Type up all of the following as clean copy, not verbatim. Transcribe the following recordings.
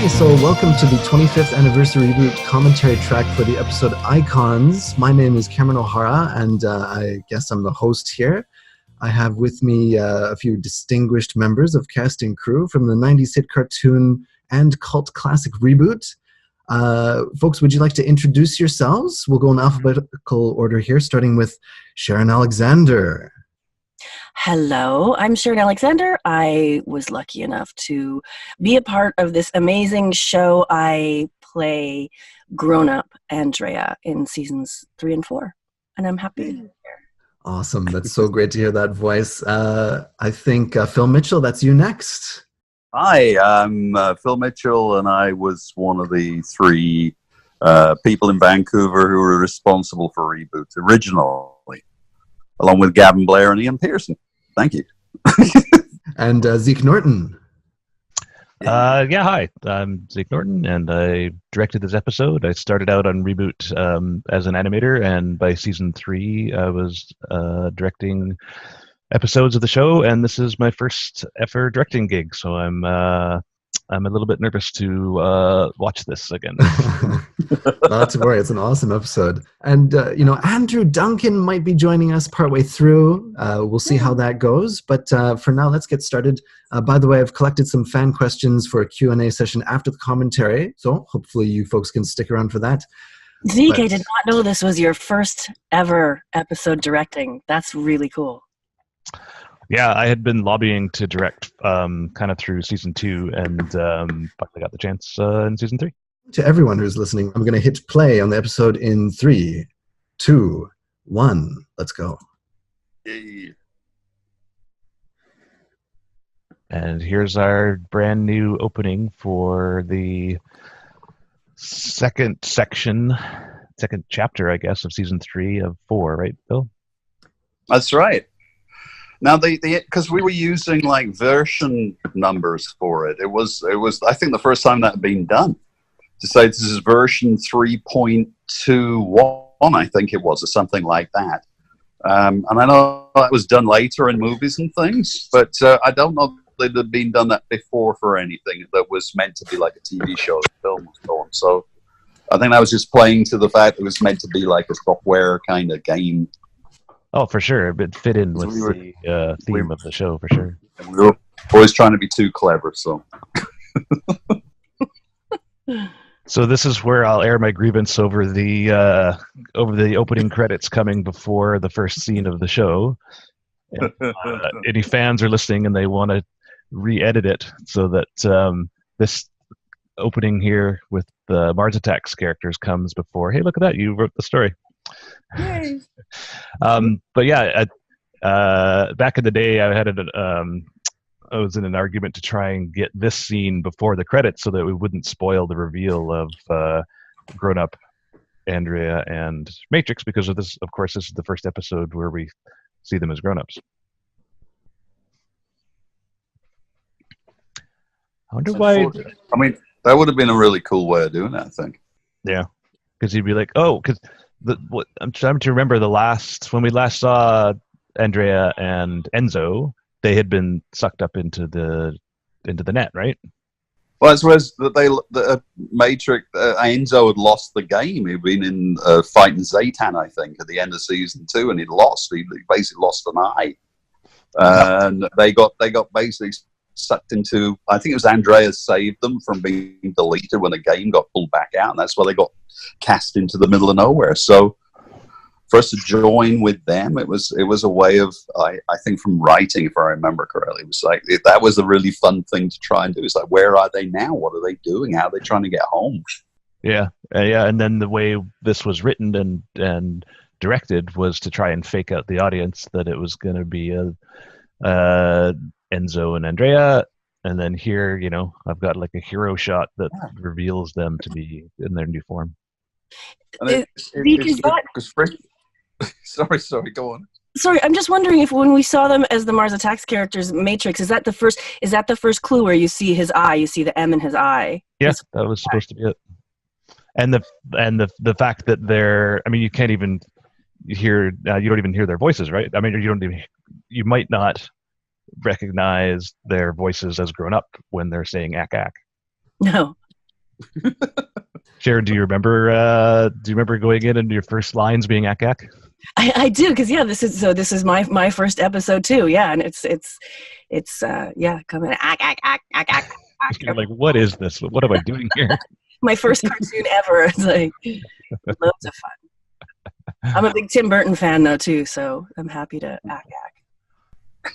so welcome to the 25th anniversary reboot commentary track for the episode Icons. My name is Cameron O'Hara, and I guess I'm the host here. I have with me a few distinguished members of cast and crew from the 90s hit cartoon and cult classic ReBoot. Folks, would you like to introduce yourselves? We'll go in alphabetical order here, starting with Sharon Alexander. Hello, I'm Sharon Alexander. I was lucky enough to be a part of this amazing show. I play grown-up AndrAIa in seasons 3 and 4, and I'm happy to be here. Awesome. That's so great to hear that voice. I think, Phil Mitchell, that's you next. Hi, I'm Phil Mitchell, and I was one of the 3 people in Vancouver who were responsible for ReBoot originally, along with Gavin Blair and Ian Pearson. Thank you. And Zeke Norton. Hi. I'm Zeke Norton, and I directed this episode. I started out on ReBoot as an animator, and by season 3, I was directing episodes of the show, and this is my first ever directing gig, so I'm a little bit nervous to watch this again. Not to worry, it's an awesome episode. And, Andrew Duncan might be joining us partway through. We'll see how that goes. But for now, let's get started. By the way, I've collected some fan questions for a Q&A session after the commentary, so hopefully you folks can stick around for that. Zeke, I did not know this was your first ever episode directing. That's really cool. Yeah, I had been lobbying to direct kind of through season 2, and finally got the chance in season 3. To everyone who's listening, I'm going to hit play on the episode in 3, 2, 1. Let's go. Yay. And here's our brand new opening for the second chapter, I guess, of season 3 of 4, right, Bill? That's right. Now, because we were using like version numbers for it. It was. I think the first time that had been done. To say this is version 3.21, I think it was, or something like that. And I know that was done later in movies and things, but I don't know that it had been done that before for anything that was meant to be like a TV show, a film, and so on. So I think I was just playing to the fact it was meant to be like a software kind of game. Oh, for sure. It fit in with the theme of the show, for sure. We were always trying to be too clever, so. So this is where I'll air my grievance over the opening credits coming before the first scene of the show. And, any fans are listening and they want to re-edit it so that this opening here with the Mars Attacks characters comes before. Hey, look at that! You wrote the story. Yay. But yeah, back in the day, I was in an argument to try and get this scene before the credits so that we wouldn't spoil the reveal of grown-up AndrAIa and Matrix, because of this. Of course, this is the first episode where we see them as grown-ups. I wonder why. I mean, that would have been a really cool way of doing it, I think. Yeah, because you'd be like, oh, because I'm trying to remember when we last saw AndrAIa and Enzo. They had been sucked up into the net, right? Well, as well as the Matrix, Enzo had lost the game. He'd been in fighting Zaytan, I think, at the end of season 2, and he'd lost. He basically lost an eye, and they got basically sucked into. I think it was AndrAIa saved them from being deleted when the game got pulled back out, and that's why they got cast into the middle of nowhere. So for us to join with them, it was a way of, I think, from writing, if I remember correctly, it was like that was a really fun thing to try and do. It's like, where are they now? What are they doing? How are they trying to get home? Yeah, and then the way this was written and directed was to try and fake out the audience that it was going to be Enzo and AndrAIa, and then here, I've got like a hero shot that reveals them to be in their new form. Sorry, go on. Sorry, I'm just wondering if when we saw them as the Mars Attacks characters, Matrix, is that the first clue where you see his eye, you see the M in his eye? Yes, that was supposed to be it. And the fact that you can't even hear, you don't even hear their voices, right? I mean, you might not recognize their voices as grown up when they're saying ack ack. No. Sharon, do you remember going in and your first lines being "ack ack"? I do, because this is my first episode too. Yeah, and it's coming ack ack ack ack ack. You're like, what is this? What am I doing here? My first cartoon ever. It's like loads of fun. I'm a big Tim Burton fan though too, so I'm happy to ack ack.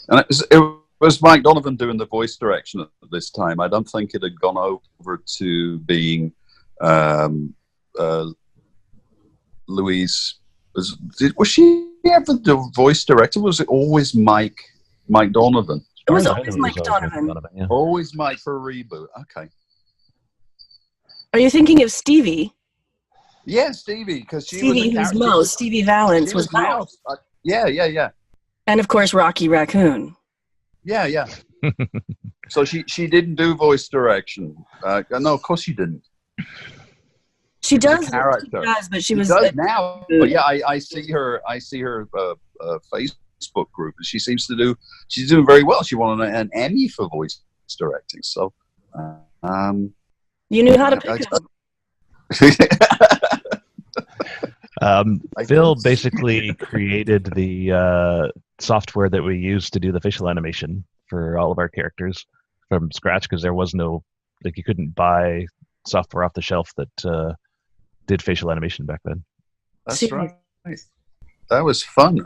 And it was Mike Donovan doing the voice direction at this time. I don't think it had gone over to being Louise. Was she ever the voice director? Was it always Mike Donovan? It was always Mike Donovan. Yeah. Always Mike for ReBoot. Okay. Are you thinking of Stevie? Yeah, Stevie, because Stevie was Mouse. Stevie Valance was Mouse. Yeah. And of course, Rocky Raccoon. Yeah. So she didn't do voice direction. No, of course she didn't. She does. Character. She does, but she does now. But yeah, I see her Facebook group, and she's doing very well. She won an Emmy for voice directing. So, you knew how to pick them. Phil basically created the software that we used to do the facial animation for all of our characters from scratch, because there was no, like, you couldn't buy software off the shelf that did facial animation back then. That's right. That was fun.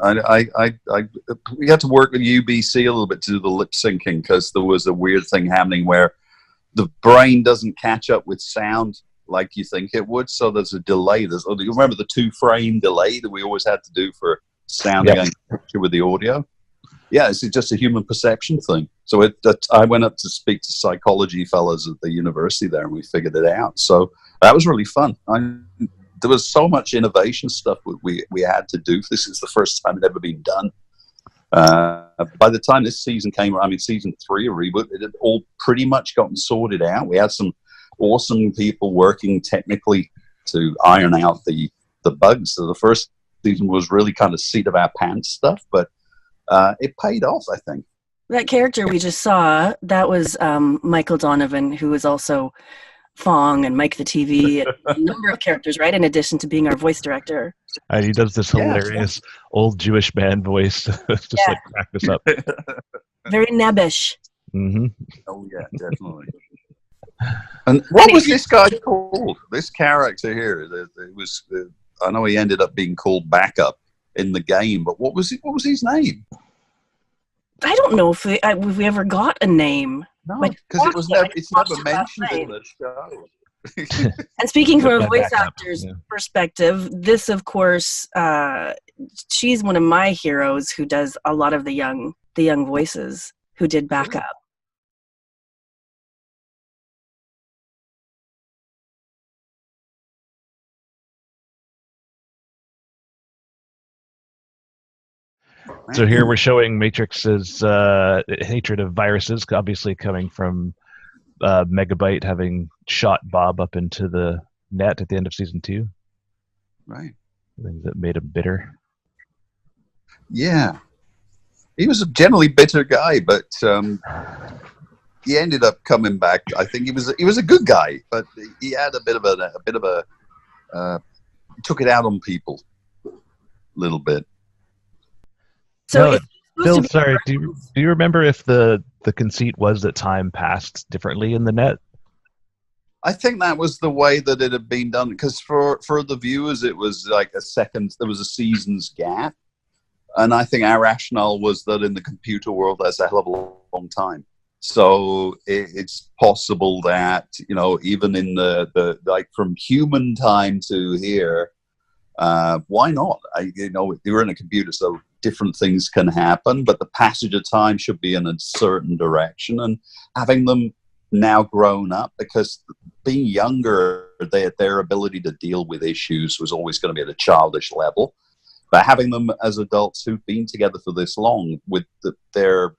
We had to work with UBC a little bit to do the lip syncing, because there was a weird thing happening where the brain doesn't catch up with sound like you think it would, so there's a delay. You remember the 2-frame delay that we always had to do for sound and picture with the audio? Yeah, it's just a human perception thing. So I went up to speak to psychology fellows at the university there, and we figured it out. So that was really fun. There was so much innovation stuff we had to do. This is the first time it had ever been done. By the time this season came, season 3 of ReBoot, it had all pretty much gotten sorted out. We had some awesome people working technically to iron out the bugs. So the first season was really kind of seat of our pants stuff, but it paid off, I think. That character we just saw, that was Michael Donovan, who was also Fong and Mike the TV and a number of characters, right, in addition to being our voice director. And he does this hilarious old Jewish man voice just like crack this up. Very nebbish. Mm-hmm. Oh yeah, definitely. And what was this guy called? This character here? It was. I know he ended up being called Backup in the game, but what was his name? I don't know if we ever got a name. No, because it's never mentioned in the show. And speaking from a voice actor's perspective, this, of course, she's one of my heroes who does a lot of the young voices who did Backup. So here we're showing Matrix's hatred of viruses, obviously coming from Megabyte having shot Bob up into the net at the end of season 2. Right. Things that made him bitter. Yeah. He was a generally bitter guy, but he ended up coming back. I think he was a good guy, but he had a bit of a took it out on people a little bit. So Phil, sorry, do you remember if the conceit was that time passed differently in the net? I think that was the way that it had been done, because for the viewers it was like there was a season's gap, and I think our rationale was that in the computer world that's a hell of a long time. So it's possible that, even in the like from human time to here, why not? You're in a computer, so different things can happen, but the passage of time should be in a certain direction. And having them now grown up, because being younger, their ability to deal with issues was always going to be at a childish level. But having them as adults who've been together for this long, with their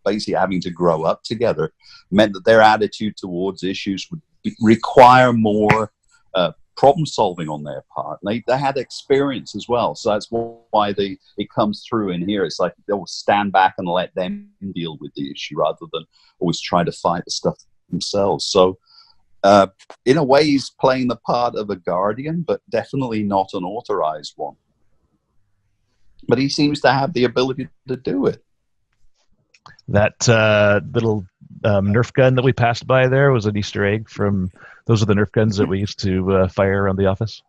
basically having to grow up together, meant that their attitude towards issues would require more problem solving on their part. They had experience as well, so that's why it comes through in here. It's like they'll stand back and let them deal with the issue rather than always try to fight the stuff themselves. So in a way, he's playing the part of a guardian, but definitely not an authorized one. But he seems to have the ability to do it. That little Nerf gun that we passed by there was an Easter egg from. Those are the Nerf guns that we used to fire around the office.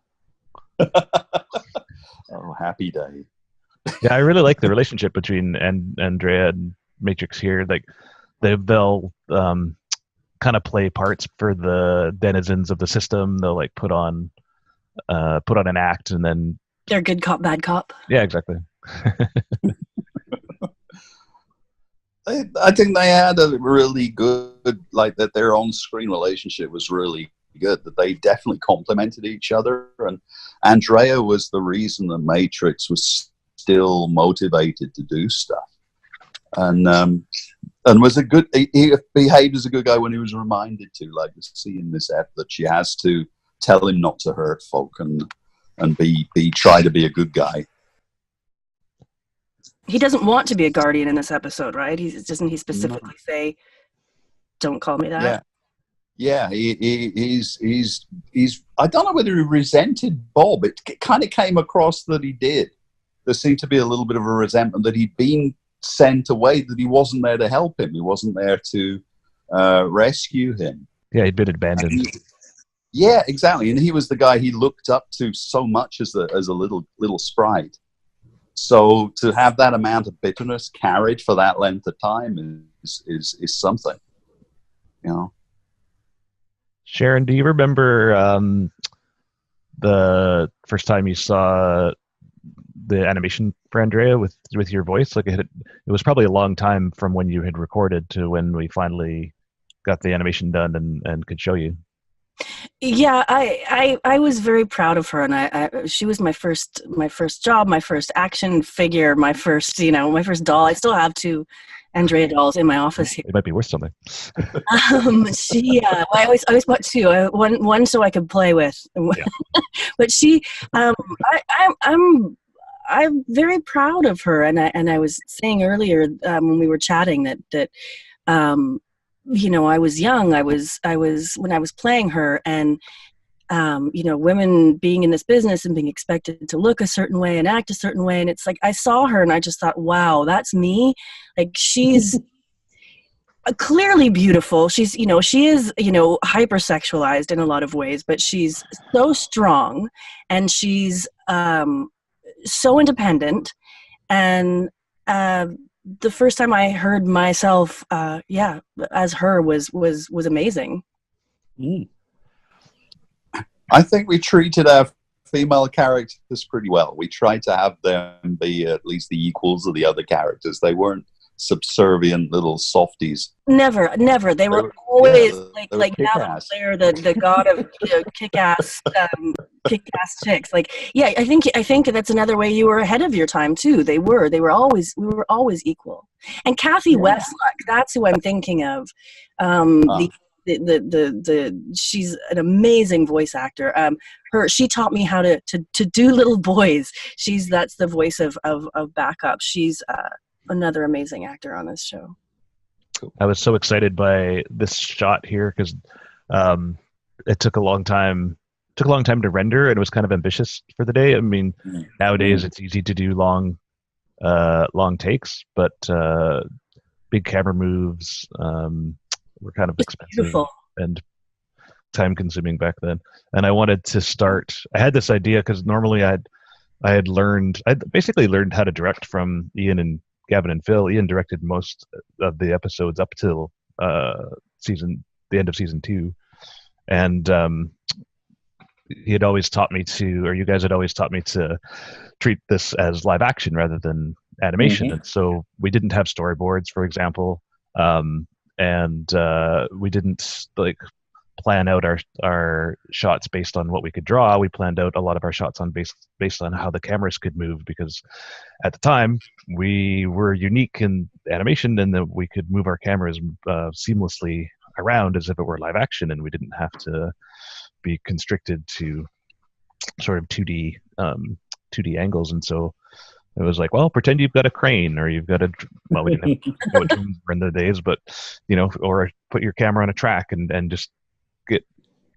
Oh, happy day. Yeah, I really like the relationship between AndrAIa and Matrix here. Like they'll kind of play parts for the denizens of the system. They'll like put on an act, and then They're good cop, bad cop. yeah, exactly. I think they had a really good, like that their on-screen relationship was really good, that they definitely complemented each other. And AndrAIa was the reason the Matrix was still motivated to do stuff. And was a good, he behaved as a good guy when he was reminded to, like you see in this app, that she has to tell him not to hurt folk and try to be a good guy. He doesn't want to be a guardian in this episode, right? Doesn't he specifically say, "Don't call me that"? Yeah. He's. I don't know whether he resented Bob. It kind of came across that he did. There seemed to be a little bit of a resentment that he'd been sent away, that he wasn't there to help him. He wasn't there to rescue him. Yeah, he'd been abandoned. Yeah, exactly. And he was the guy he looked up to so much as a little sprite. So to have that amount of bitterness carried for that length of time is something, you know. Sharon, do you remember the first time you saw the animation for AndrAIa with your voice? Like it was probably a long time from when you had recorded to when we finally got the animation done and could show you. Yeah, I was very proud of her, and she was my first job, my first action figure, my first doll. I still have 2 AndrAIa dolls in my office here. It might be worth something. I always bought 2. One so I could play with. Yeah. But she, I'm very proud of her, and I was saying earlier when we were chatting that I was young. I was when I was playing her, and women being in this business and being expected to look a certain way and act a certain way, and it's like I saw her and I just thought, wow, that's me. Like she's clearly beautiful. She's she is hypersexualized in a lot of ways, but she's so strong, and she's so independent, and the first time I heard myself, as her was amazing. I think we treated our female characters pretty well. We tried to have them be at least the equals of the other characters. They weren't subservient little softies. Never. They were always like now Claire, the god of kick-ass chicks. Like, yeah, I think that's another way you were ahead of your time too. We were always equal. And Kathy Westluck, that's who I'm thinking of. She's an amazing voice actor. She taught me how to do little boys. That's the voice of Backup. She's another amazing actor on this show. I was so excited by this shot here because it took a long time to render, and it was kind of ambitious for the day. I mean, nowadays it's easy to do long takes, but big camera moves were kind of expensive and time consuming back then. And I wanted to start. I had this idea because normally I basically learned how to direct from Ian and Gavin and Phil. Ian directed most of the episodes up till the end of season 2, and he had always taught me you guys had always taught me to treat this as live action rather than animation. And so we didn't have storyboards, for example, and we didn't plan out our shots based on what we could draw. We planned out a lot of our shots based on how the cameras could move, because at the time we were unique in animation in that we could move our cameras seamlessly around as if it were live action, and we didn't have to be constricted to sort of 2D angles. And so it was like, well, pretend you've got a crane, or you've got we didn't know what drones were in the days, but or put your camera on a track and just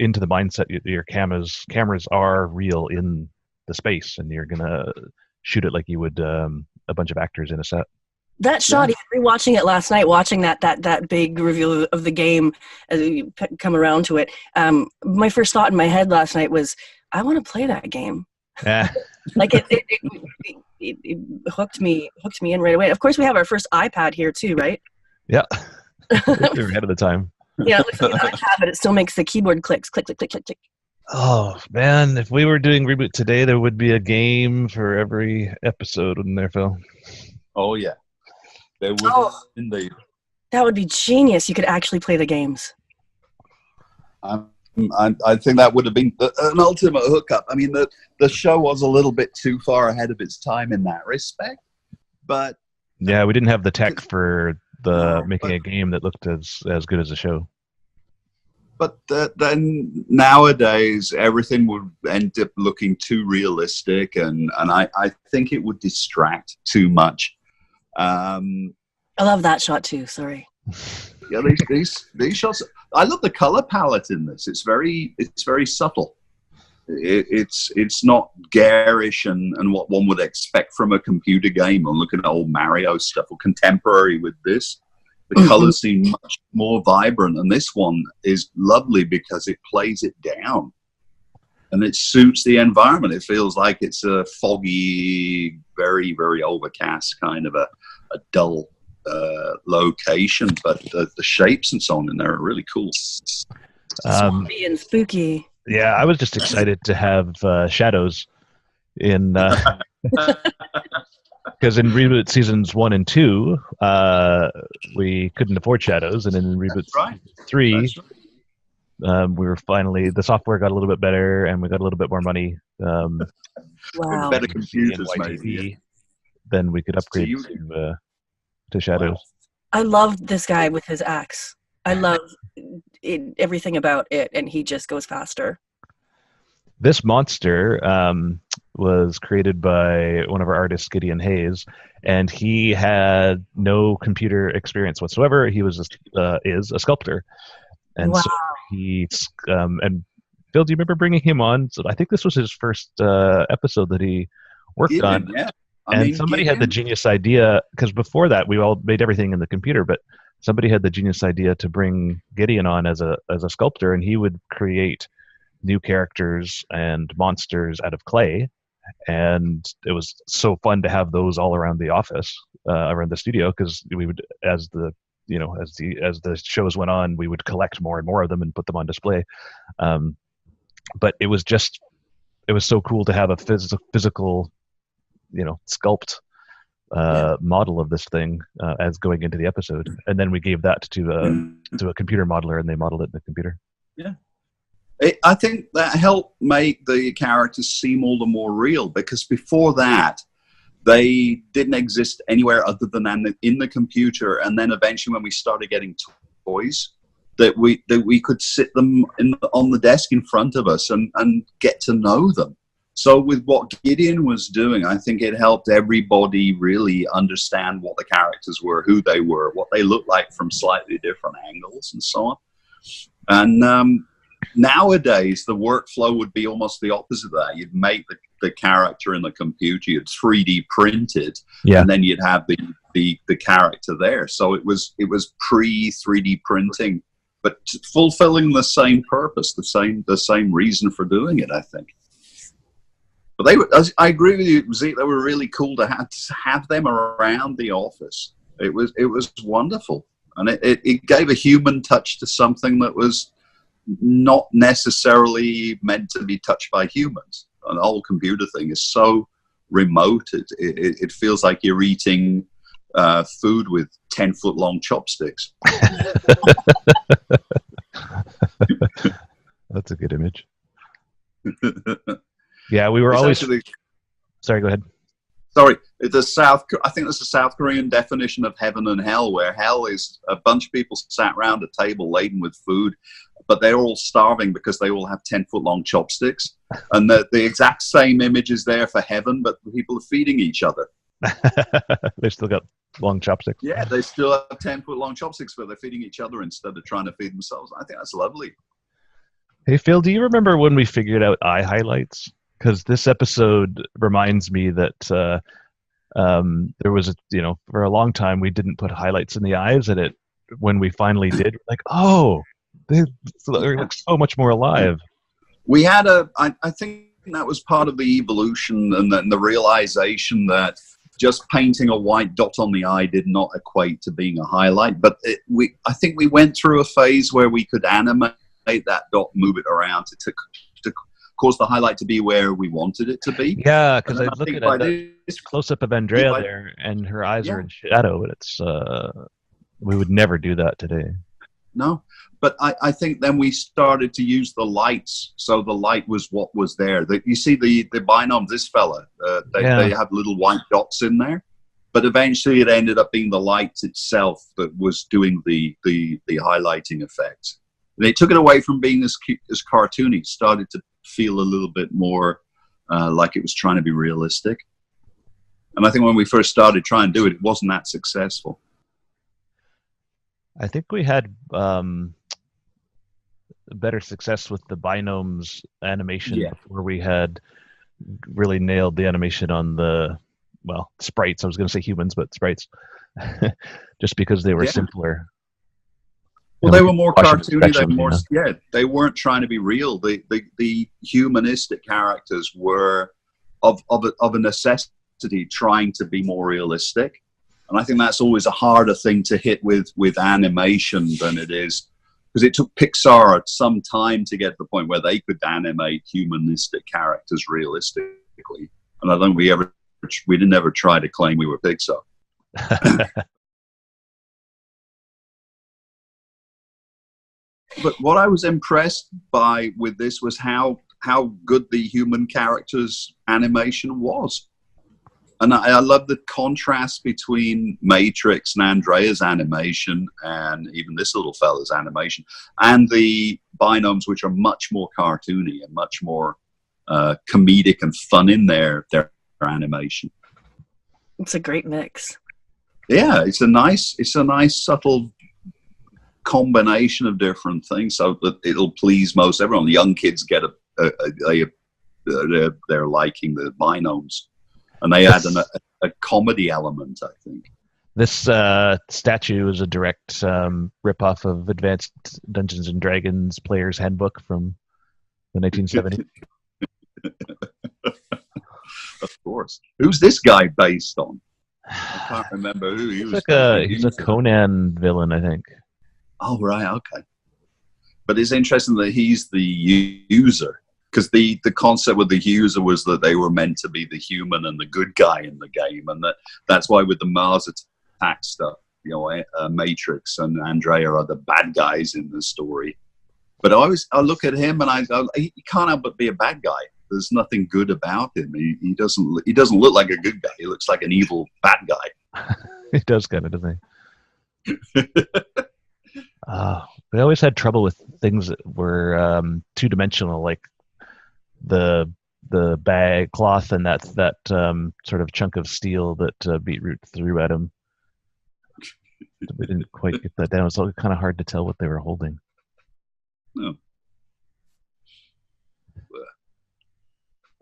into the mindset. Your cameras are real in the space, and you're gonna shoot it like you would a bunch of actors in a set. That shot, even rewatching it last night, watching that big reveal of the game as you come around to it, my first thought in my head last night was, I want to play that game. Yeah. Like it hooked me in right away. Of course, we have our first iPad here too, right? Yeah. We're ahead of the time. Yeah, it looks like an iPad, but it still makes the keyboard clicks, click, click, click, click, click. Oh man, if we were doing Reboot today, there would be a game for every episode, wouldn't there, Phil? Oh yeah, there would indeed. That would be genius. You could actually play the games. I think that would have been an ultimate hookup. I mean, the show was a little bit too far ahead of its time in that respect, but yeah, we didn't have the tech for making a game that looked as good as a show. But then nowadays, everything would end up looking too realistic, and I think it would distract too much. I love that shot too. Sorry. Yeah, these shots. I love the color palette in this. It's very subtle. It's not garish and what one would expect from a computer game. Or looking at old Mario stuff or contemporary with this. The colors seem much more vibrant, and this one is lovely because it plays it down, and it suits the environment. It feels like it's a foggy, very, very overcast kind of a dull location, but the shapes and so on in there are really cool. Swampy and spooky. Yeah, I was just excited to have shadows in. Because in Reboot seasons 1 and 2, we couldn't afford shadows, and in Reboot 3, we were finally, the software got a little bit better, and we got a little bit more money. Wow. Better computers, maybe. Then we could upgrade to shadows. Wow. I love this guy with his axe. I love everything about it, and he just goes faster. This monster was created by one of our artists, Gideon Hayes, and he had no computer experience whatsoever. He was is a sculptor, and wow. so he and Phil, do you remember bringing him on? So I think this was his first episode that he worked on. Yeah. And somebody had the genius idea, because before that we all made everything in the computer, but somebody had the genius idea to bring Gideon on as a sculptor, and he would create new characters and monsters out of clay, and it was so fun to have those all around the office, around the studio, because we would, as the shows went on, we would collect more and more of them and put them on display. But it was so cool to have a physical, sculpt model of this thing as going into the episode, and then we gave that to a computer modeler, and they modeled it in the computer. Yeah. I think that helped make the characters seem all the more real, because before that, they didn't exist anywhere other than in the computer. And then eventually, when we started getting toys, that we could sit them on the desk in front of us and get to know them. So with what Gideon was doing, I think it helped everybody really understand what the characters were, who they were, what they looked like from slightly different angles, and so on. And nowadays, the workflow would be almost the opposite of that. You'd make the character in the computer, you'd 3D print it, and then you'd have the character there. So it was pre-3D printing, but fulfilling the same purpose, the same reason for doing it, I think. But I agree with you, Zeke. They were really cool to have them around the office. It was wonderful, and it gave a human touch to something that was not necessarily meant to be touched by humans. An whole computer thing is so remote. It feels like you're eating food with 10-foot long chopsticks. That's a good image. Yeah, we were always. Sorry, go ahead. Sorry, I think that's the South Korean definition of heaven and hell, where hell is a bunch of people sat around a table laden with food, but they're all starving because they all have 10-foot long chopsticks. And the exact same image is there for heaven, but people are feeding each other. They still got long chopsticks. Yeah, they still have 10-foot long chopsticks, but they're feeding each other instead of trying to feed themselves. I think that's lovely. Hey, Phil, do you remember when we figured out eye highlights? Because this episode reminds me that there was for a long time we didn't put highlights in the eyes, and when we finally did, we're like, oh, they look so much more alive. We had I think that was part of the evolution and the realization that just painting a white dot on the eye did not equate to being a highlight. But I think we went through a phase where we could animate that dot, move it around to cause the highlight to be where we wanted it to be. Yeah, because I look at this close-up of AndrAIa there, and her eyes are in shadow, and it's we would never do that today. No, but I think then we started to use the lights, so the light was what was there. You see the binomes, this fella, they have little white dots in there, but eventually it ended up being the light itself that was doing the highlighting effect. And it took it away from being as cartoony. It started to feel a little bit more like it was trying to be realistic. And I think when we first started trying to do it, it wasn't that successful. I think we had better success with the binomes animation before we had really nailed the animation on the, sprites. I was going to say humans, but sprites. Just because they were simpler. Well, they were more cartoony. They were more, they weren't trying to be real. The humanistic characters were of a necessity trying to be more realistic. And I think that's always a harder thing to hit with animation than it is, because it took Pixar some time to get to the point where they could animate humanistic characters realistically. And I don't think we didn't ever try to claim we were Pixar. But what I was impressed by with this was how good the human characters animation was. And I love the contrast between Matrix and AndrAIa's animation, and even this little fella's animation, and the binomes, which are much more cartoony and much more comedic and fun in their animation. It's a great mix. Yeah, it's a nice subtle combination of different things, so that it'll please most everyone. The young kids get they're liking the binomes. And they add a comedy element, I think. This statue is a direct rip-off of Advanced Dungeons and Dragons Player's Handbook from the 1970s. Of course. Who's this guy based on? I can't remember who he was. He's a Conan villain, I think. Oh, right, okay. But it's interesting that he's the user. Because the concept with the user was that they were meant to be the human and the good guy in the game, and that's why with the Mars attack stuff, Matrix and AndrAIa are the bad guys in the story. But I look at him and he can't help but be a bad guy. There's nothing good about him. He doesn't look like a good guy. He looks like an evil bad guy. He does kind of, doesn't he? We always had trouble with things that were two-dimensional, like the bag cloth and that sort of chunk of steel that Beetroot threw at him. We didn't quite get that down. It's kind of hard to tell what they were holding. No.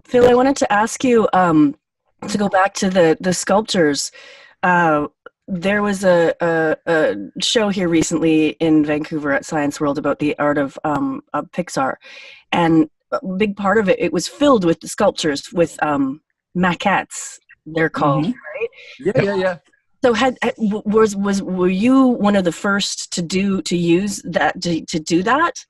Phil, I wanted to ask you to go back to the sculptures. There was a show here recently in Vancouver at Science World about the art of Pixar, and a big part of it was filled with the sculptures with maquettes. They're called, right? Yeah. So were you one of the first to use that to do that?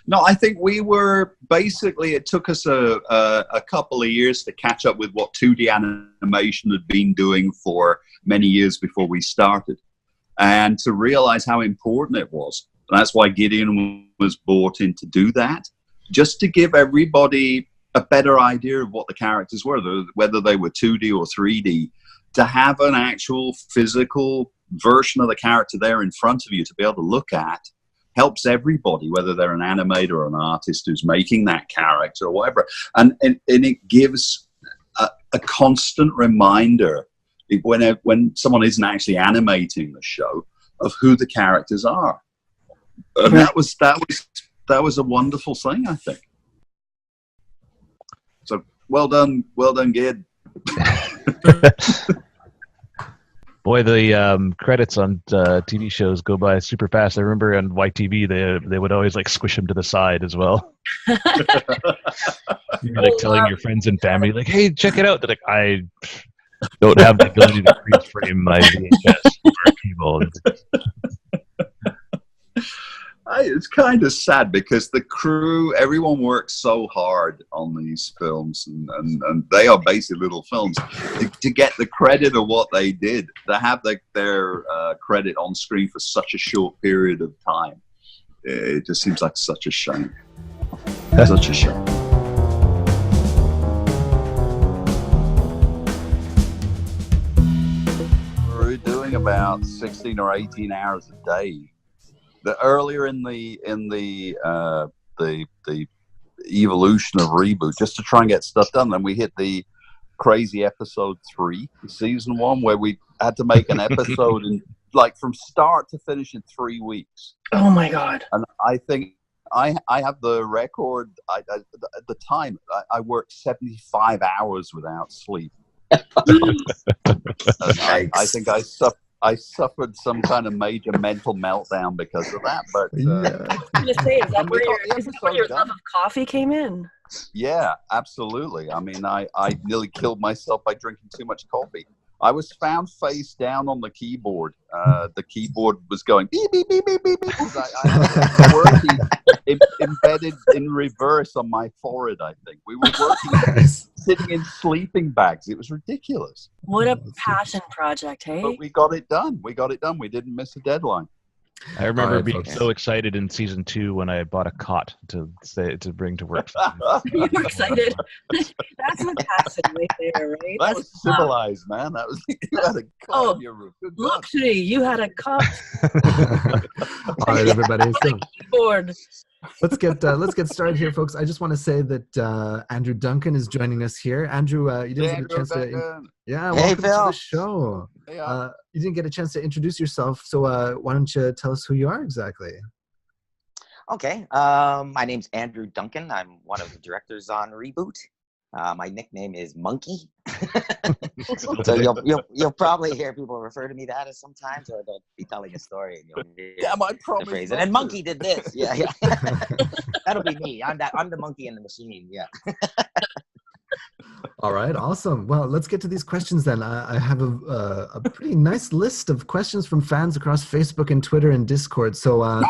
No, I think we were basically. It took us a couple of years to catch up with what 2D animation had been doing for many years before we started, and to realize how important it was. And that's why Gideon was brought in to do that, just to give everybody a better idea of what the characters were, whether they were 2D or 3D, to have an actual physical version of the character there in front of you to be able to look at, helps everybody, whether they're an animator or an artist who's making that character or whatever. And it gives a constant reminder when someone isn't actually animating the show of who the characters are. And that was was a wonderful thing, I think. So well done, Gid. Boy, the credits on TV shows go by super fast. I remember on YTV they would always like squish them to the side as well. You're like telling your friends and family, like, "Hey, check it out." They're like, "I don't have the ability to freeze frame my VHS or cable." It's kind of sad because the crew, everyone works so hard on these films, and they are basically little films. To get the credit of what they did, to have their credit on screen for such a short period of time, it just seems like such a shame. Such a shame. We're doing about 16 or 18 hours a day. The earlier in the evolution of ReBoot, just to try and get stuff done, then we hit the crazy episode 3, season 1, where we had to make an episode in like from start to finish in 3 weeks. Oh my God! And I think I have the record. At the time, I worked 75 hours without sleep. I think I suffered some kind of major mental meltdown because of that. But I was going to say, is that where your love of coffee came in? Yeah, absolutely. I mean, I nearly killed myself by drinking too much coffee. I was found face down on the keyboard. The keyboard was going beep, beep, beep, beep, beep, beep. I had working embedded in reverse on my forehead, I think. We were working, sitting in sleeping bags. It was ridiculous. What a passion project, hey? But we got it done. We didn't miss a deadline. I remember being so excited in season 2 when I bought a cot to bring to work. You were excited. That's a passion right there, right? That was civilized, man. That was you had a cot in your room. Good luxury, you had a cot. All right, everybody. So, keyboard. Let's get started here, folks. I just want to say that Andrew Duncan is joining us here. Andrew, you didn't get a chance to. Yeah, welcome to the show. Hey, you didn't get a chance to introduce yourself, so why don't you tell us who you are exactly? Okay, my name's Andrew Duncan. I'm one of the directors on ReBoot. My nickname is Monkey. So you'll probably hear people refer to me that as sometimes, or they'll be telling a story and you'll hear the phrase. And then Monkey did this. Yeah. That'll be me. I'm the monkey in the machine. Yeah. All right, awesome. Well, let's get to these questions then. I have a pretty nice list of questions from fans across Facebook and Twitter and Discord. So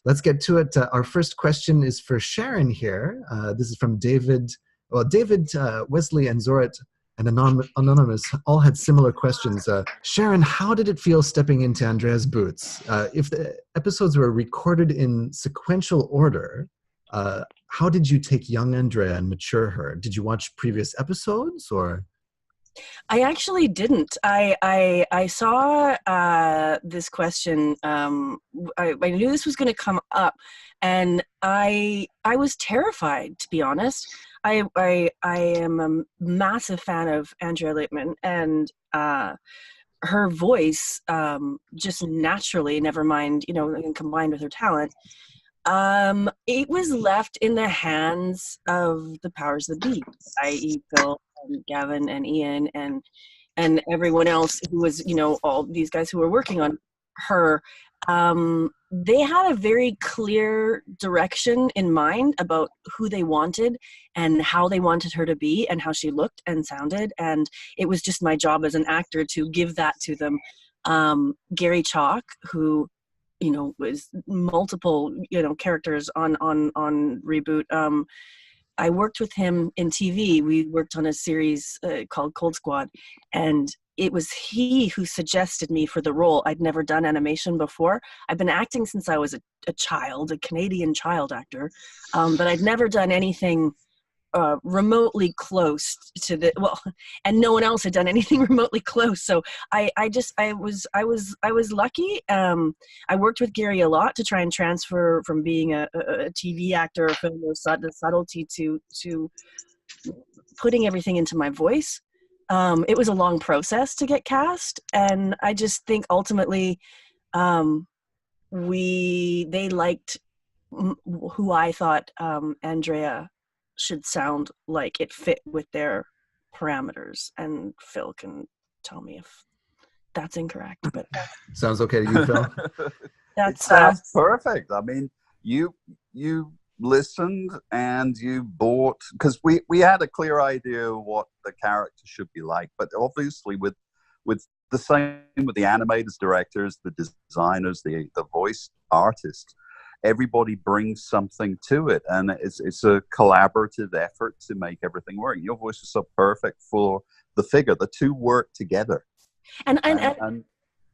let's get to it. Our first question is for Sharon here. This is from David. Well, David, Wesley, and Zorit, and Anonymous all had similar questions. Sharon, how did it feel stepping into AndrAIa's boots? If the episodes were recorded in sequential order, how did you take young AndrAIa and mature her? Did you watch previous episodes, or? I actually didn't. I saw this question. I knew this was going to come up, and I was terrified, to be honest. I am a massive fan of AndrAIa Littman, and her voice just naturally, never mind, combined with her talent, it was left in the hands of the powers that be, i.e. Phil and Gavin and Ian and everyone else who was, all these guys who were working on her. They had a very clear direction in mind about who they wanted and how they wanted her to be and how she looked and sounded, and it was just my job as an actor to give that to them. Gary Chalk, who was multiple characters on ReBoot. I worked with him in TV. We worked on a series called Cold Squad, and it was he who suggested me for the role. I'd never done animation before. I've been acting since I was a child, a Canadian child actor, but I'd never done anything remotely close to and no one else had done anything remotely close. So I was lucky. I worked with Gary a lot to try and transfer from being a TV actor or film, the subtlety to putting everything into my voice. It was a long process to get cast, and I just think ultimately they liked who I thought AndrAIa should sound like. It fit with their parameters, and Phil can tell me if that's incorrect. But Sounds okay to you, Phil? It sounds perfect. I mean, you listened and you bought, because we had a clear idea of what the character should be like, but obviously with the same with the animators, directors, the designers, the voice artists, everybody brings something to it, and it's a collaborative effort to make everything work. Your voice is so perfect for the figure. The two work together, and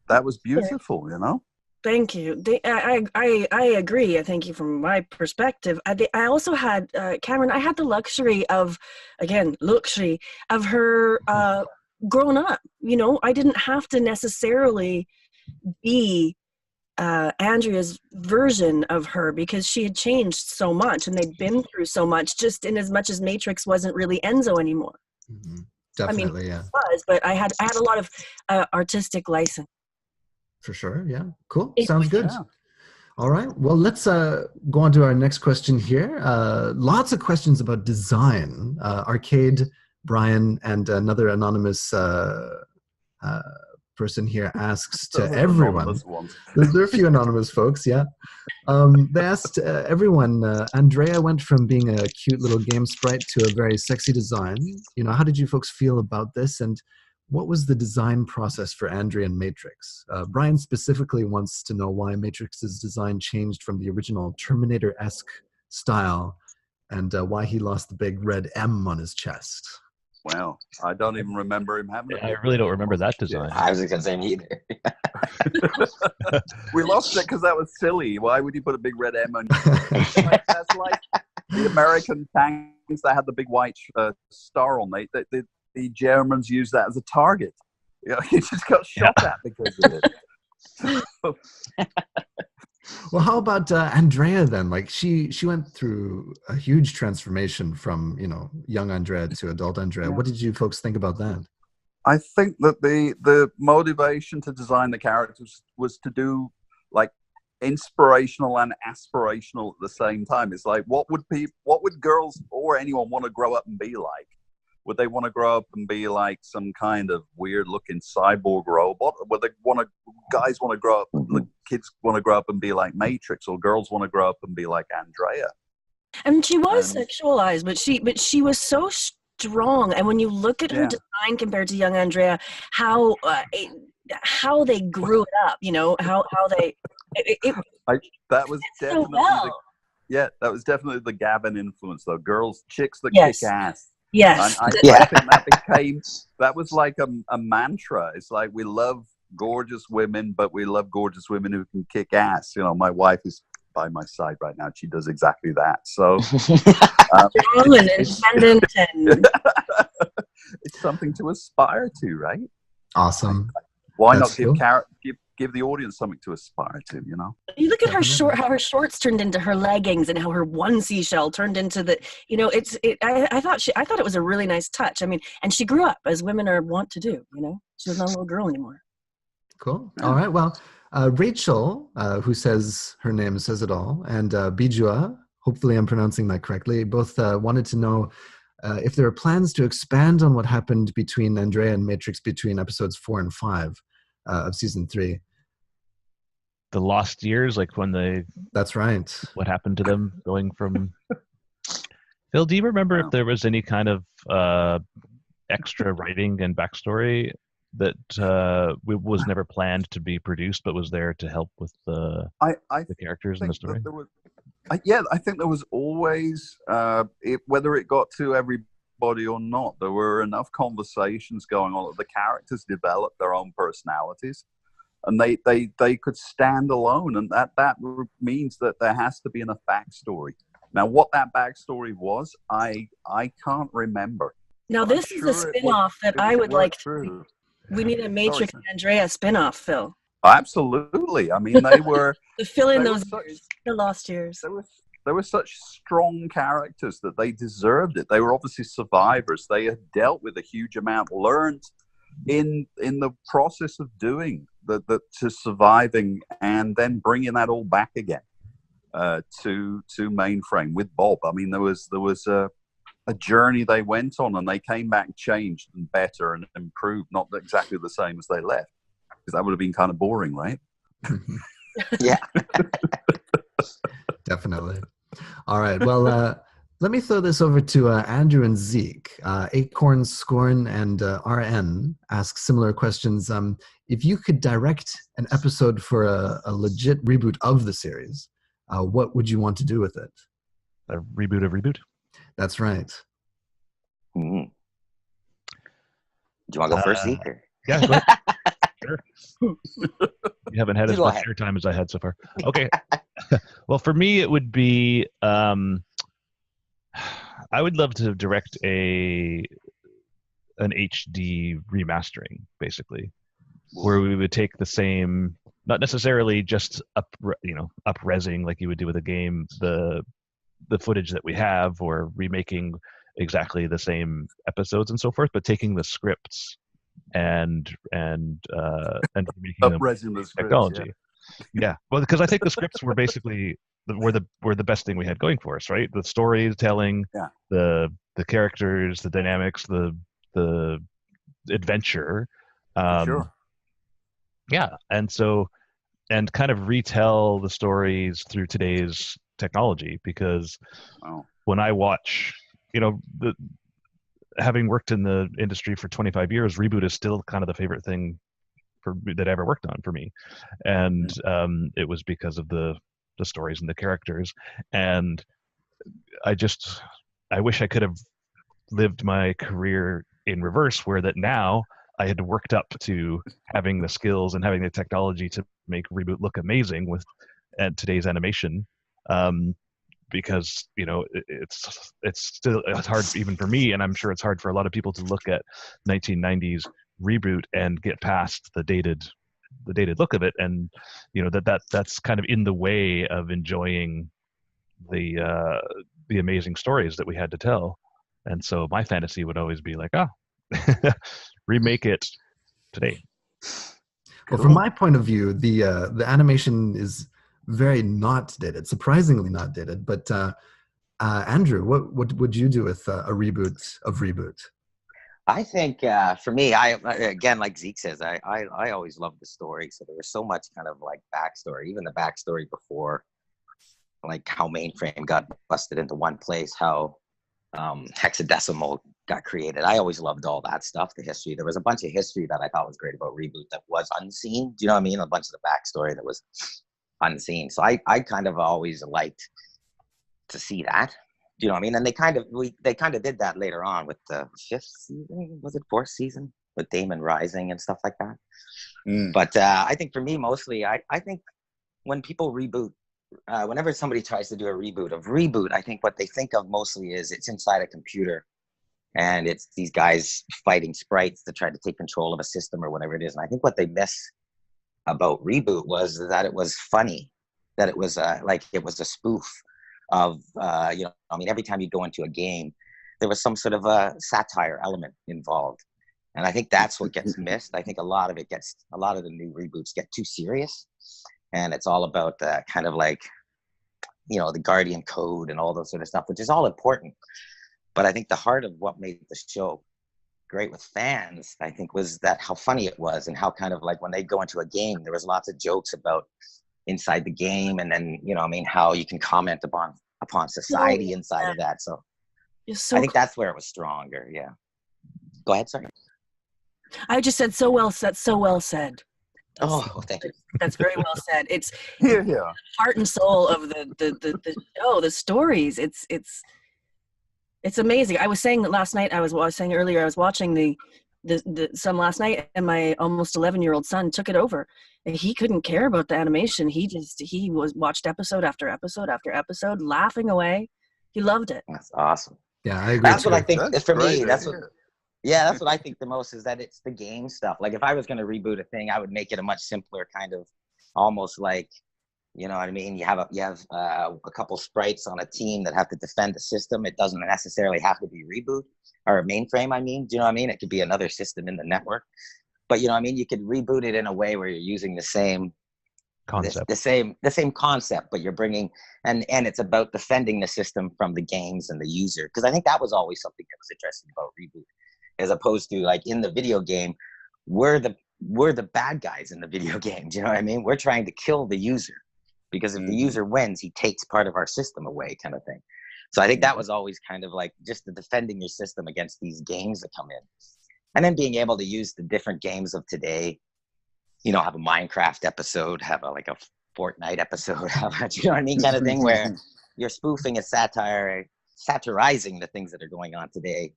that was beautiful, you know. Thank you. I agree. Thank you from my perspective. I also had Cameron. I had the luxury of her grown up. You know, I didn't have to necessarily be AndrAIa's version of her, because she had changed so much and they'd been through so much, just in as much as Matrix wasn't really Enzo anymore. Mm-hmm. Definitely, I mean, yeah. it was, but I had a lot of artistic license. For sure, yeah. Cool. Sounds good. Yeah. All right. Well, let's go on to our next question here. Lots of questions about design. Arcade, Brian, and another anonymous person here asks to everyone. There are a few anonymous folks, yeah. They asked everyone, AndrAIa went from being a cute little game sprite to a very sexy design. You know, how did you folks feel about this? And what was the design process for AndrAIa and Matrix? Brian specifically wants to know why Matrix's design changed from the original Terminator-esque style, and why he lost the big red M on his chest. Wow, I don't even remember him having it. I really don't remember that design. I was going to say neither. We lost it because that was silly. Why would you put a big red M on? That's like the American tanks that had the big white star on. The Germans used that as a target. You know, he just got shot at because of it. Well, how about AndrAIa then? Like she went through a huge transformation from, you know, young AndrAIa to adult AndrAIa. Yeah. What did you folks think about that? I think that the motivation to design the characters was to do like inspirational and aspirational at the same time. It's like, what would girls or anyone want to grow up and be like? Would they want to grow up and be like some kind of weird-looking cyborg robot? Would guys want to grow up? Kids want to grow up and be like Matrix, or girls want to grow up and be like AndrAIa? And she was sexualized, but she was so strong. And when you look at her design compared to young AndrAIa, how they grew it up, you know, how they. That was definitely that was definitely the Gavin influence, though. Chicks that kick ass. Yes. I think that was like a mantra. It's like, we love gorgeous women, but we love gorgeous women who can kick ass. You know, my wife is by my side right now. She does exactly that. So it's something to aspire to, right? Awesome. Why not give the audience something to aspire to, you know? You look at how her shorts turned into her leggings, and how her one seashell turned into the, you know, I thought it was a really nice touch. I mean, and she grew up as women are wont to do, you know? She was not a little girl anymore. Cool. All right. Well, Rachel, who says her name says it all, and Bijua, hopefully I'm pronouncing that correctly, both wanted to know if there are plans to expand on what happened between AndrAIa and Matrix between episodes 4 and 5 of season 3. The lost years, like when they... That's right. What happened to them going from... Phil, do you remember if there was any kind of extra writing and backstory that was never planned to be produced, but was there to help with the characters and the story? I think there was always, whether it got to everybody or not, there were enough conversations going on that the characters developed their own personalities, and they could stand alone, and that means that there has to be enough backstory. Now, what that backstory was, I can't remember. Now, this is a spin-off that I would like to... We need a Matrix and AndrAIa spin-off, Phil. Absolutely. I mean, they were... to fill in those the lost years. They were such strong characters that they deserved it. They were obviously survivors. They had dealt with a huge amount, learned in the process of doing to surviving, and then bringing that all back again. to mainframe with Bob. I mean, there was a journey they went on, and they came back changed and better and improved, not exactly the same as they left, because that would have been kind of boring, right? Yeah. Definitely. All right. Well, let me throw this over to Andrew and Zeke. Acorn, Scorn, and RN ask similar questions. If you could direct an episode for a legit reboot of the series, what would you want to do with it? A reboot of Reboot? That's right. Mm. Do you want to go first, Zeke? Or? Yeah, go ahead. Sure. You haven't had You as go much ahead. airtime as I had so far. Okay. Well, for me, it would be I would love to direct an HD remastering, basically, where we would take the same, not necessarily just up-resing like you would do with a game, the footage that we have, or remaking exactly the same episodes and so forth, but taking the scripts and remaking them Up-resing the with scripts, technology. Yeah. Well, because I think the scripts were basically were the best thing we had going for us, right? The storytelling, Yeah. the characters, the dynamics, the adventure. Sure. Yeah, and kind of retell the stories through today's technology, because when I watch, having worked in the industry for 25 years, Reboot is still kind of the favorite thing that I ever worked on for me, and it was because of the stories and the characters, and I wish I could have lived my career in reverse, where that now I had worked up to having the skills and having the technology to make Reboot look amazing with today's animation, because it's hard even for me, and I'm sure it's hard for a lot of people to look at 1990s Reboot and get past the dated look of it, and that's kind of in the way of enjoying the amazing stories that we had to tell. And so my fantasy would always be like, remake it today. Well, from my point of view, the animation is very not dated, surprisingly not dated. But Andrew, what would you do with a reboot of Reboot? I think for me, again, like Zeke says, I always loved the story. So there was so much kind of like backstory, even the backstory before, like how Mainframe got busted into one place, how Hexadecimal got created. I always loved all that stuff, the history. There was a bunch of history that I thought was great about Reboot that was unseen. Do you know what I mean? A bunch of the backstory that was unseen. So I kind of always liked to see that. Do you know what I mean? And they kind of did that later on with the 5th season, was it 4th season, with Damon Rising and stuff like that. But I think for me, mostly, I think when people reboot, whenever somebody tries to do a reboot of Reboot, I think what they think of mostly is it's inside a computer, and it's these guys fighting sprites to try to take control of a system or whatever it is. And I think what they miss about Reboot was that it was funny, that it was like it was a spoof of every time you go into a game, there was some sort of a satire element involved, and I think that's what gets missed. I think a lot of the new reboots get too serious, and it's all about kind of like the Guardian Code and all those sort of stuff, which is all important. But I think the heart of what made the show great with fans, I think, was that how funny it was, and how kind of like when they go into a game, there was lots of jokes about inside the game, and then how you can comment upon society inside of that. So I think that's where it was stronger. Yeah. Go ahead, sorry. I just said so well said. Thank you. That's very well said. It's Yeah. heart and soul of the show, the stories. It's amazing. I was saying that last night. I was saying earlier. I was watching some last night, and my almost 11-year-old son took it over, and he couldn't care about the animation. He watched episode after episode after episode, laughing away. He loved it. That's awesome. Yeah, I agree. That's too. what I think. That's For great, me, that's what I think the most is that it's the game stuff. Like if I was going to reboot a thing, I would make it a much simpler kind of, almost like, you know what I mean? You have a couple sprites on a team that have to defend the system. It doesn't necessarily have to be Reboot or Mainframe. I mean, do you know what I mean? It could be another system in the network, but you know what I mean? You could reboot it in a way where you're using the same concept. the same concept, but you're bringing and it's about defending the system from the games and the user. Because I think that was always something that was interesting about ReBoot, as opposed to like in the video game, we're the bad guys in the video game. Do you know what I mean? We're trying to kill the user, because if the user wins, he takes part of our system away, kind of thing. So I think that was always kind of like just the defending your system against these games that come in, and then being able to use the different games of today. You know, have a Minecraft episode, have a Fortnite episode, you know what I mean, kind of thing, where you're spoofing and satirizing the things that are going on today.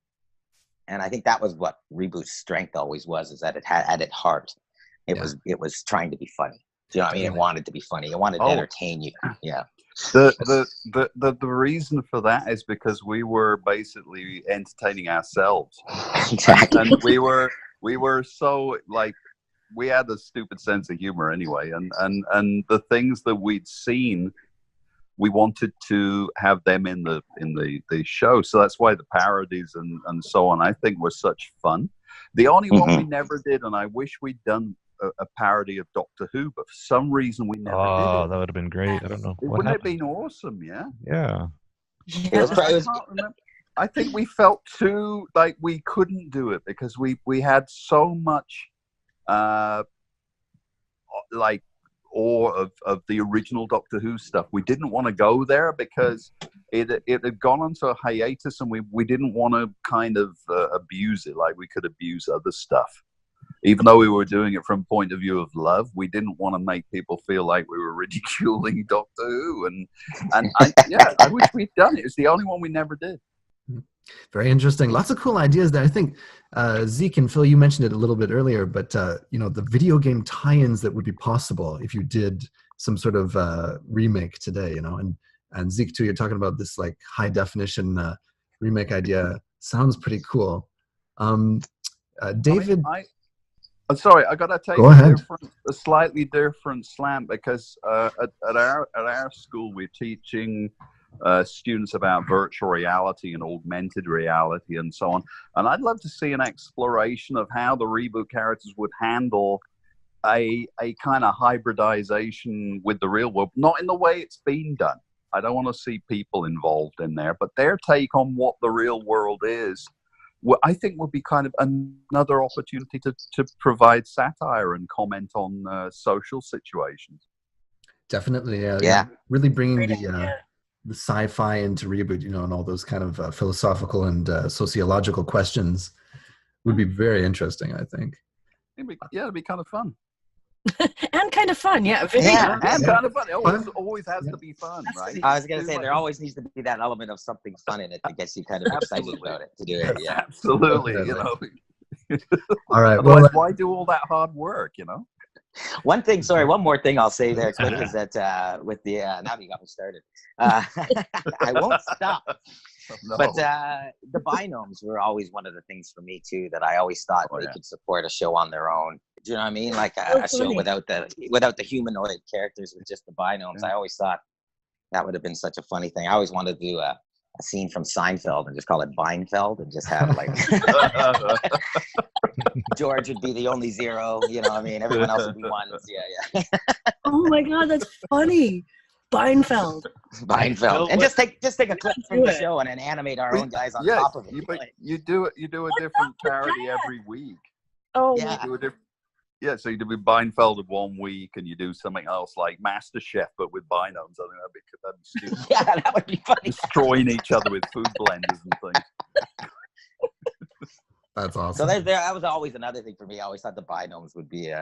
And I think that was what ReBoot's strength always was, is that it had at its heart, it was trying to be funny. Do you know what I mean? It wanted to be funny. It wanted to entertain you. Yeah. The reason for that is because we were basically entertaining ourselves. Exactly. And we were so like, we had a stupid sense of humor anyway, and the things that we'd seen, we wanted to have them in the show. So that's why the parodies and so on, I think, were such fun. The only one we never did, and I wish we'd done a parody of Doctor Who, but for some reason we never did it. Oh, that would have been great. I don't know. Wouldn't it have been awesome? Yeah. Yeah. It was I can't remember. I think we felt too like we couldn't do it because we had so much like awe of the original Doctor Who stuff. We didn't want to go there because it had gone onto a hiatus, and we didn't want to kind of abuse it like we could abuse other stuff. Even though we were doing it from point of view of love, we didn't want to make people feel like we were ridiculing Doctor Who. And I wish we'd done it. It's the only one we never did. Very interesting. Lots of cool ideas there. I think Zeke and Phil, you mentioned it a little bit earlier, but you know, the video game tie-ins that would be possible if you did some sort of remake today, you know, and Zeke too, you're talking about this like high definition remake idea. Sounds pretty cool. David, I'm sorry, I gotta take a slightly different slant, because at our school we're teaching students about virtual reality and augmented reality and so on. And I'd love to see an exploration of how the ReBoot characters would handle a kind of hybridization with the real world, not in the way it's been done. I don't want to see people involved in there, but their take on what the real world is, I think would be kind of another opportunity to provide satire and comment on social situations. Definitely, yeah. Really bringing the sci-fi into ReBoot, you know, and all those kind of philosophical and sociological questions would be very interesting, I think. It'd be kind of fun. And kind of fun, yeah. And kind of fun. It always has to be fun, right? I was going to say, there always needs to be that element of something fun in it that gets you kind of excited about it to do it. Yeah, absolutely. You know. All right. Otherwise, why do all that hard work, you know? One more thing I'll say there quick is that with the now you got me started. I won't stop. No. But the binomes were always one of the things for me too that I always thought they could support a show on their own. Do you know what I mean? Like a show without the humanoid characters, with just the binomes. I always thought that would have been such a funny thing. I always wanted to do a scene from Seinfeld and just call it Beinfeld and just have like George would be the only zero, you know what I mean? Everyone else would be ones. Yeah. Oh my God, that's funny. Beinfeld. And just take a clip from the show and then animate our own guys on top of it. You do a different parody every week. Oh yeah. So you do Beinfeld of 1 week, and you do something else like MasterChef, but with binomes. I think that'd be stupid. Yeah, that would be funny. Destroying each other with food blenders and things. That's awesome. So that was always another thing for me. I always thought the binomes would be,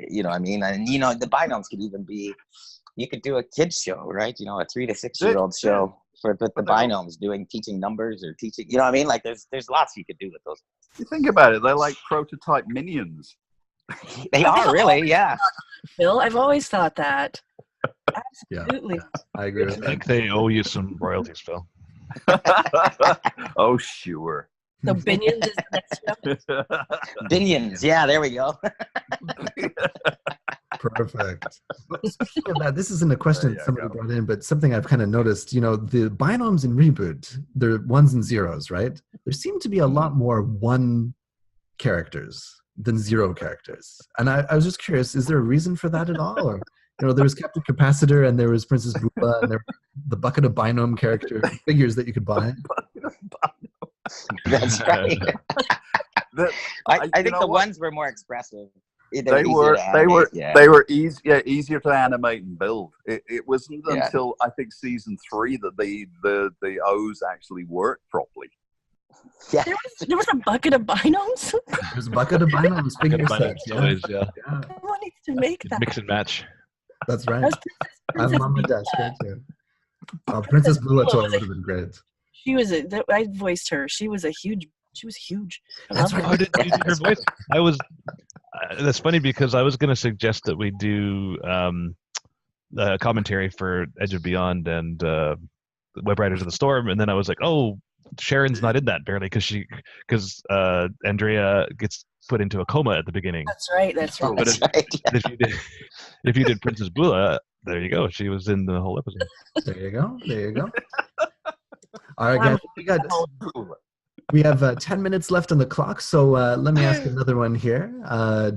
you know what I mean? And, you know, the binomes could even be, you could do a kid's show, right? You know, a 3 to 6 year old show with the binomes teaching numbers or teaching, you know what I mean? Like there's lots you could do with those. You think about it, they're like prototype minions. They are really, yeah. Phil, I've always thought that. Absolutely. Yeah, I agree with that. I think they owe you some royalties, Phil. Oh, sure. So Binions is the next show? Binions, yeah, there we go. Perfect. Speaking of that, this isn't a question somebody brought in, but something I've kind of noticed, you know, the binomes in ReBoot, they're ones and zeros, right? There seem to be a lot more 1 characters than 0 characters. And I was just curious, is there a reason for that at all? Or there was Captain Capacitor and there was Princess Bula and there were the bucket of Binome character figures that you could buy. That's right. I think the ones were more expressive. They were easier to animate and build. It wasn't until I think season 3 that the O's actually worked properly. Yeah. There was a bucket of binomes. There's a bucket of binomes figure sets. Yeah. Someone needs to make that. Mix and match. That's right. I have them on my desk right too. Princess Bula toy would have been great. I voiced her. She was huge. That's right. Oh, did you do her voice? That's funny because I was going to suggest that we do commentary for Edge of Beyond and Web Riders of the Storm, and then I was like, oh, Sharon's not in that barely because AndrAIa gets put into a coma at the beginning. That's right. But if you did Princess Bula, there you go. She was in the whole episode. There you go. All right, guys. We have 10 minutes left on the clock, so let me ask another one here.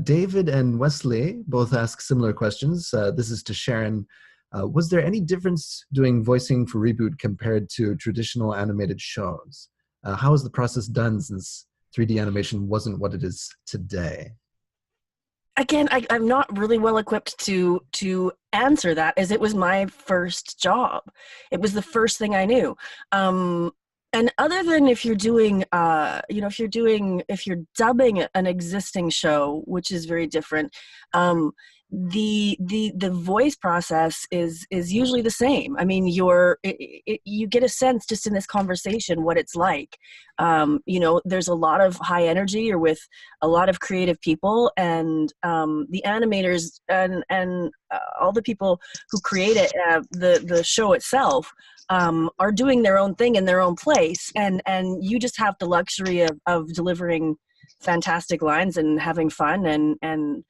David and Wesley both ask similar questions. This is to Sharon. Was there any difference doing voicing for ReBoot compared to traditional animated shows? How is the process done since 3D animation wasn't what it is today? Again, I'm not really well equipped to answer that, as it was my first job. It was the first thing I knew. And other than if you're doing, if you're dubbing an existing show, which is very different, the voice process is usually the same. I mean, you get a sense just in this conversation what it's like. There's a lot of high energy. You're with a lot of creative people, and the animators and all the people who create it, the show itself, are doing their own thing in their own place, and you just have the luxury of delivering fantastic lines and having fun, and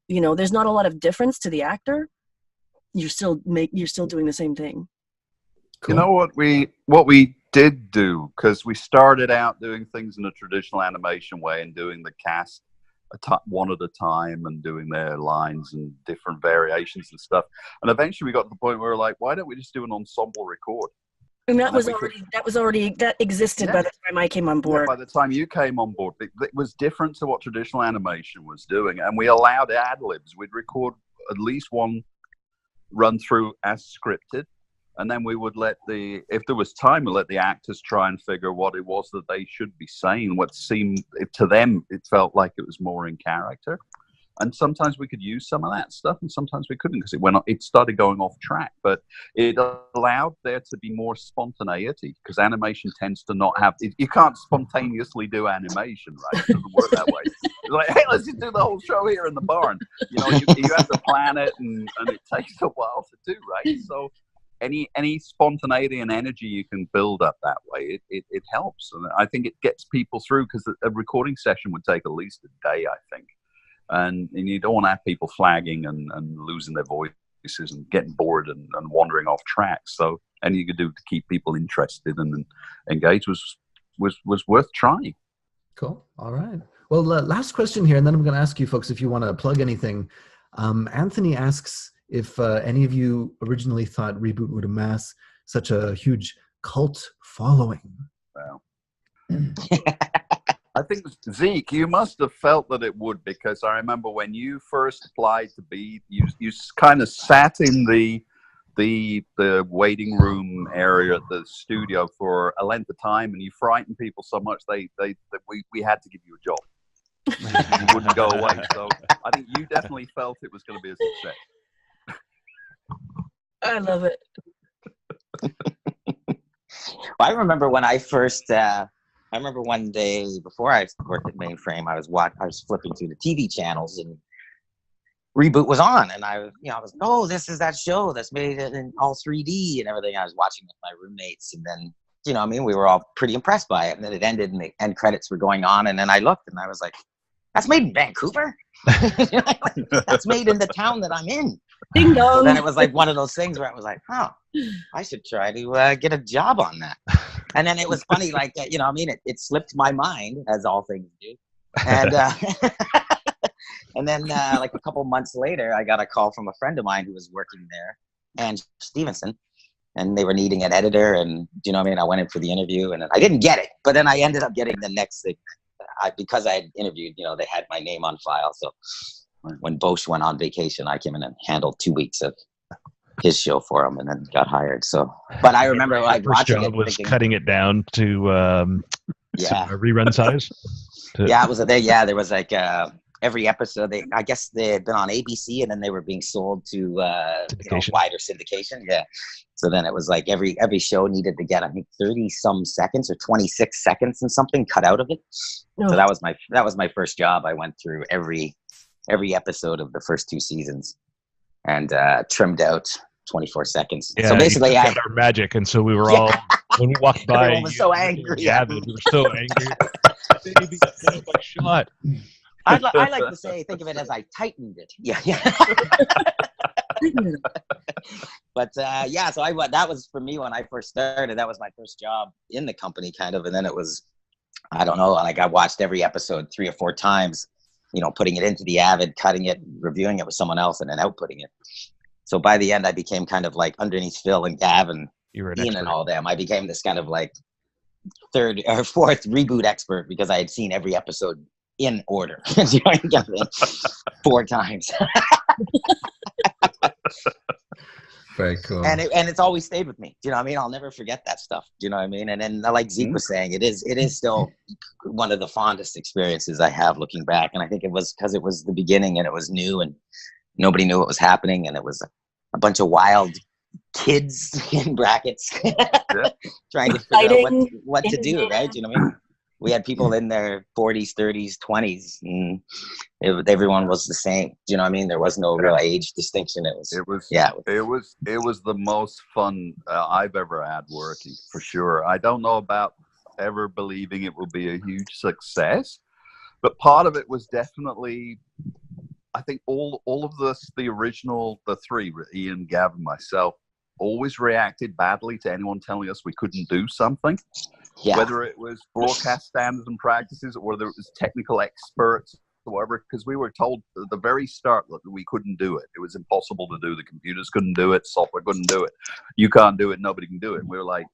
there's not a lot of difference to the actor. You're still doing the same thing. Cool. You know what we did do, because we started out doing things in a traditional animation way and doing the cast one at a time and doing their lines and different variations and stuff. And eventually we got to the point where we were like, why don't we just do an ensemble record? And that existed by the time I came on board. Yeah, by the time you came on board, it was different to what traditional animation was doing. And we allowed ad-libs. We'd record at least one run through as scripted. And then we would if there was time, we'd let the actors try and figure what it was that they should be saying. What seemed, to them, it felt like it was more in character. And sometimes we could use some of that stuff, and sometimes we couldn't because it started going off track. But it allowed there to be more spontaneity, because animation tends to not have. You can't spontaneously do animation, right? It doesn't work that way. It's like, hey, let's just do the whole show here in the barn. You have to plan it, and it takes a while to do, right? So any spontaneity and energy you can build up that way, it helps, and I think it gets people through, because a recording session would take at least a day, I think. And you don't want to have people flagging and losing their voices and getting bored and wandering off track. So anything you could do to keep people interested and engaged was worth trying. Cool. All right. Well, last question here, and then I'm going to ask you folks if you want to plug anything. Anthony asks if any of you originally thought ReBoot would amass such a huge cult following. Wow. I think, Zeke, you must have felt that it would, because I remember when you first applied to be, you kind of sat in the waiting room area at the studio for a length of time, and you frightened people so much we had to give you a job. You wouldn't go away. So I think you definitely felt it was going to be a success. I love it. I remember when I first. I remember one day before I worked at Mainframe, I was flipping through the TV channels, and ReBoot was on, and I was, oh, this is that show that's made it in all 3D and everything. I was watching with my roommates, and then we were all pretty impressed by it. And then it ended, and the end credits were going on, and then I looked, and I was like, that's made in Vancouver. That's made in the town that I'm in. Ding dong. So then it was like one of those things where I was like, oh, I should try to get a job on that. And then it was funny, like, it slipped my mind, as all things do. And, And then like a couple months later, I got a call from a friend of mine who was working there, and Stevenson, and they were needing an editor. And do you know what I mean? I went in for the interview, and I didn't get it, but then I ended up getting the next thing. Because I had interviewed, you know, they had my name on file. So when Bosch went on vacation, I came in and handled 2 weeks of his show for him, and then got hired. So, but I remember like First watching job it, was thinking, cutting it down to yeah, rerun size. yeah, it was there. Yeah, there was like every episode. I guess they had been on ABC, and then they were being sold to wider syndication. Yeah, so then it was like every show needed to get, I think, 30-some seconds or 26 seconds and something cut out of it. Oh. So that was my first job. I went through every episode of the first 2 seasons and trimmed out 24 seconds. Yeah, so basically, our magic, and so we were all when we walked by. Everyone was so angry. Yeah, we were so angry. Baby, get my shot. I like to say, think of it as I tightened it. Yeah. But yeah, so that was for me when I first started. That was my first job in the company, kind of, and then it was, I don't know, like I watched every episode 3 or 4 times, you know, putting it into the Avid, cutting it, reviewing it with someone else, and then outputting it. So by the end, I became kind of like underneath Phil and Gav and Ian and all them. I became this kind of like 3rd or 4th reboot expert because I had seen every episode in order. 4 times. Very cool. And it's always stayed with me. Do you know what I mean? I'll never forget that stuff. Do you know what I mean? And then, like Zeke was saying, it is still one of the fondest experiences I have looking back. And I think it was because it was the beginning and it was new and nobody knew what was happening, and it was a bunch of wild kids in brackets trying to figure out what to do, right? Do you know what I mean? We had people in their 40s, 30s, 20s, and everyone was the same. Do you know what I mean? There was no real age distinction. It was the most fun I've ever had working, for sure. I don't know about ever believing it will be a huge success, but part of it was definitely, I think all of the original, the 3, Ian, Gav, and myself, always reacted badly to anyone telling us we couldn't do something. Yeah. Whether it was broadcast standards and practices, or whether it was technical experts or whatever, because we were told at the very start that we couldn't do it. It was impossible to do. The computers couldn't do it. Software couldn't do it. You can't do it. Nobody can do it. And we were like,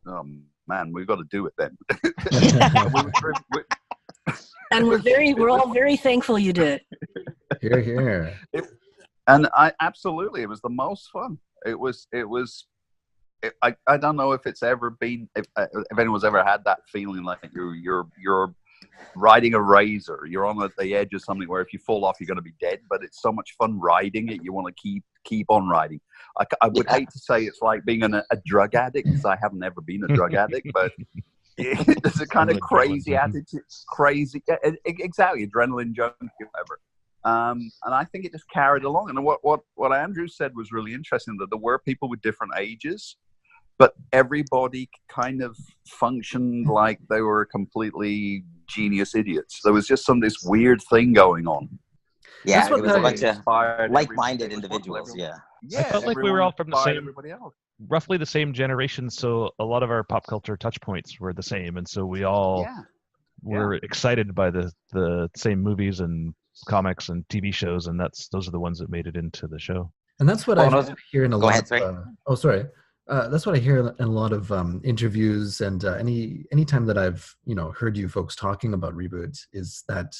oh, man, we've got to do it then. And we're all very thankful you did. Hear, hear. And absolutely, it was the most fun. I don't know if it's ever been, if anyone's ever had that feeling like you're riding a razor. You're on the edge of something where if you fall off, you're going to be dead. But it's so much fun riding it. You want to keep on riding. I would hate to say it's like being a drug addict, because I haven't ever been a drug addict, but it's a kind of crazy attitude, exactly, adrenaline junkie, whatever. And I think it just carried along. And what Andrew said was really interesting, that there were people with different ages, but everybody kind of functioned like they were completely genius idiots. There was just this weird thing going on. Yeah, it was a bunch of like-minded individuals. Yeah. I felt like we were all from the same, roughly the same generation, so a lot of our pop culture touch points were the same, and so we all were excited by the same movies and comics and TV shows, and those are the ones that made it into the show. And that's what I hear in a lot. That's what I hear in a lot of interviews, and anytime that I've heard you folks talking about ReBoot, is that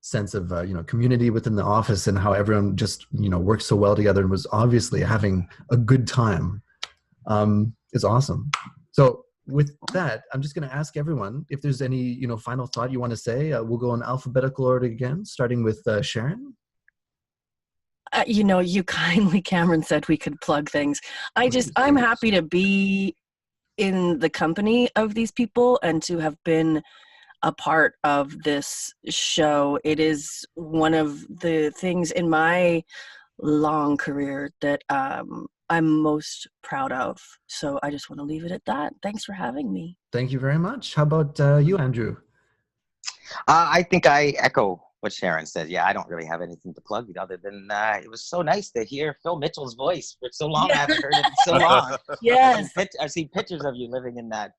sense of community within the office, and how everyone just works so well together and was obviously having a good time. It's awesome. So with that, I'm just going to ask everyone if there's any final thought you want to say. We'll go in alphabetical order again, starting with Sharon. You kindly, Cameron, said we could plug things. I'm happy to be in the company of these people and to have been a part of this show. It is one of the things in my long career that I'm most proud of. So I just want to leave it at that. Thanks for having me. Thank you very much. How about you, Andrew? I think I echo what Sharon said. Yeah, I don't really have anything to plug other than it was so nice to hear Phil Mitchell's voice for so long. I haven't heard it in so long. Yes. I've seen pictures of you living in that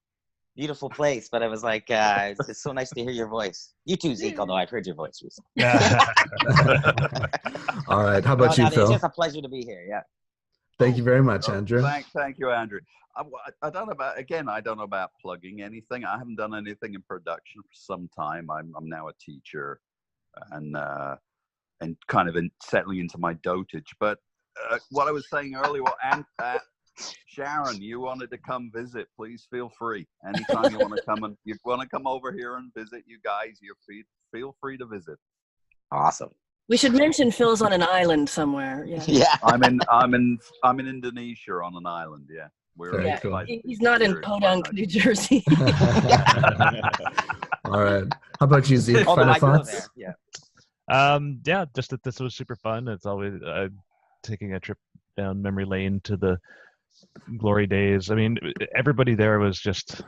beautiful place. But I was like, it's so nice to hear your voice. You too, Zeke, although I've heard your voice recently. All right. How about you, Phil? It's just a pleasure to be here. Yeah. Thank you very much, Andrew. Thank you, Andrew. I don't know about plugging anything. I haven't done anything in production for some time. I'm now a teacher, and kind of settling into my dotage. But what I was saying earlier, Sharon, you wanted to come visit? Please feel free. Anytime you want to come over here and visit, you guys, feel free to visit. Awesome. We should mention Phil's on an island somewhere. Yeah. Yeah. I'm in Indonesia on an island. Yeah. Cool. He's not in Podunk, New Jersey. All right. How about you, Zeke? Final thoughts? Yeah. Just that this was super fun. It's always taking a trip down memory lane to the glory days. I mean, everybody there was just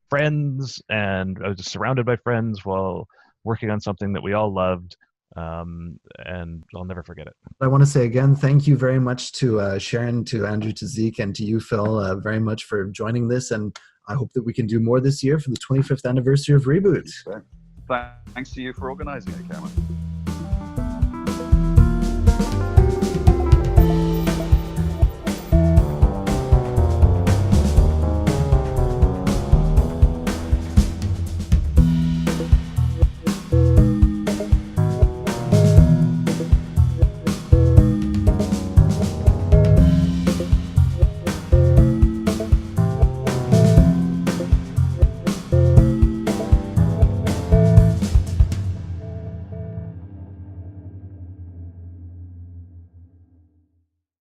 friends, and I was just surrounded by friends while working on something that we all loved. And I'll never forget it. I want to say again, thank you very much to Sharon, to Andrew, to Zeke, and to you, Phil, very much for joining this. And I hope that we can do more this year for the 25th anniversary of ReBoot. Thanks to you for organizing it, Cameron.